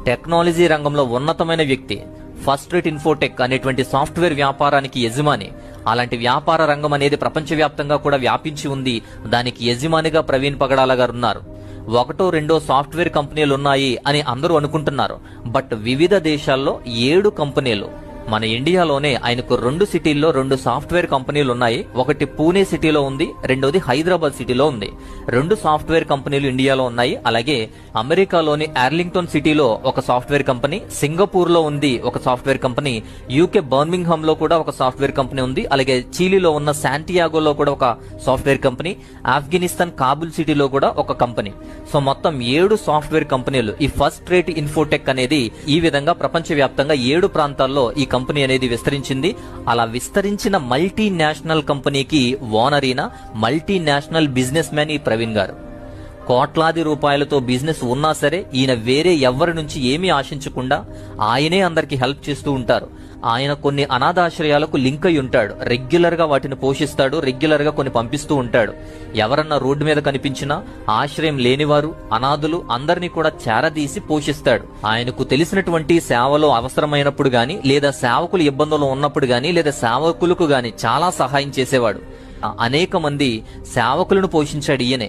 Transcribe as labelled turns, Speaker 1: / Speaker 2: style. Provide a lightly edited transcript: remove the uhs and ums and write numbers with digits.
Speaker 1: Technology రంగంలో ఉన్నతమైన వ్యక్తి, ఫస్ట్ రేట్ ఇన్ఫోటెక్ అనేటువంటి సాఫ్ట్వేర్ వ్యాపారానికి యజమాని. అలాంటి వ్యాపార రంగం అనేది ప్రపంచవ్యాప్తంగా కూడా వ్యాపించి ఉంది. దానికి యజమానిగా ప్రవీణ్ పగడాల గారు ఉన్నారు. ఒకటో రెండో సాఫ్ట్వేర్ కంపెనీలు ఉన్నాయి అని అందరూ అనుకుంటున్నారు. బట్ వివిధ దేశాల్లో 7 కంపెనీలు, మన ఇండియాలోనే ఆయనకు 2 సిటీల్లో 2 సాఫ్ట్వేర్ కంపెనీలు ఉన్నాయి. ఒకటి పూణే సిటీలో ఉంది, రెండోది హైదరాబాద్ సిటీలో ఉంది. 2 సాఫ్ట్వేర్ కంపెనీలు ఇండియాలో ఉన్నాయి. అలాగే అమెరికాలోని ఆర్లింగ్టన్ సిటీలో ఒక సాఫ్ట్వేర్ కంపెనీ, సింగపూర్ లో ఉంది ఒక సాఫ్ట్వేర్ కంపెనీ, యూకే బర్మింగ్హామ్ లో కూడా ఒక సాఫ్ట్వేర్ కంపెనీ ఉంది. అలాగే చిలీలో ఉన్న శాంటియాగోలో కూడా ఒక సాఫ్ట్వేర్ కంపెనీ, ఆఫ్ఘనిస్తాన్ కాబుల్ సిటీలో కూడా ఒక కంపెనీ. సో మొత్తం 7 సాఫ్ట్వేర్ కంపెనీలు. ఈ ఫస్ట్ రేట్ ఇన్ఫోటెక్ అనేది ఈ విధంగా ప్రపంచవ్యాప్తంగా 7 ప్రాంతాల్లో ఈ కంపెనీ అనేది విస్తరించింది. అలా విస్తరించిన మల్టీనేషనల్ కంపెనీకి ఓనర్ అయిన మల్టీనేషనల్ బిజినెస్ మ్యాన్ ఈ ప్రవీణ్ గారు. కోట్లాది రూపాయలతో బిజినెస్ ఉన్నా సరే ఈయన వేరే ఎవరి నుంచి ఏమీ ఆశించకుండా ఆయనే అందరికి హెల్ప్ చేస్తూ ఉంటారు. ఆయన కొన్ని అనాథాశ్రయాలకు లింక్ అయి ఉంటాడు. రెగ్యులర్ గా వాటిని పోషిస్తాడు, రెగ్యులర్ గా కొన్ని పంపిస్తూ ఉంటాడు. ఎవరన్నా రోడ్డు మీద కనిపించినా ఆశ్రయం లేనివారు, అనాథులు అందరినీ కూడా చేరదీసి పోషిస్తాడు. ఆయనకు తెలిసినటువంటి సేవలో అవసరమైనప్పుడు గాని, లేదా సేవకులు ఇబ్బందుల్లో ఉన్నప్పుడు గాని, లేదా సేవకులకు గాని చాలా సహాయం చేసేవాడు. అనేక మంది సేవకులను పోషించాడు ఈయనే.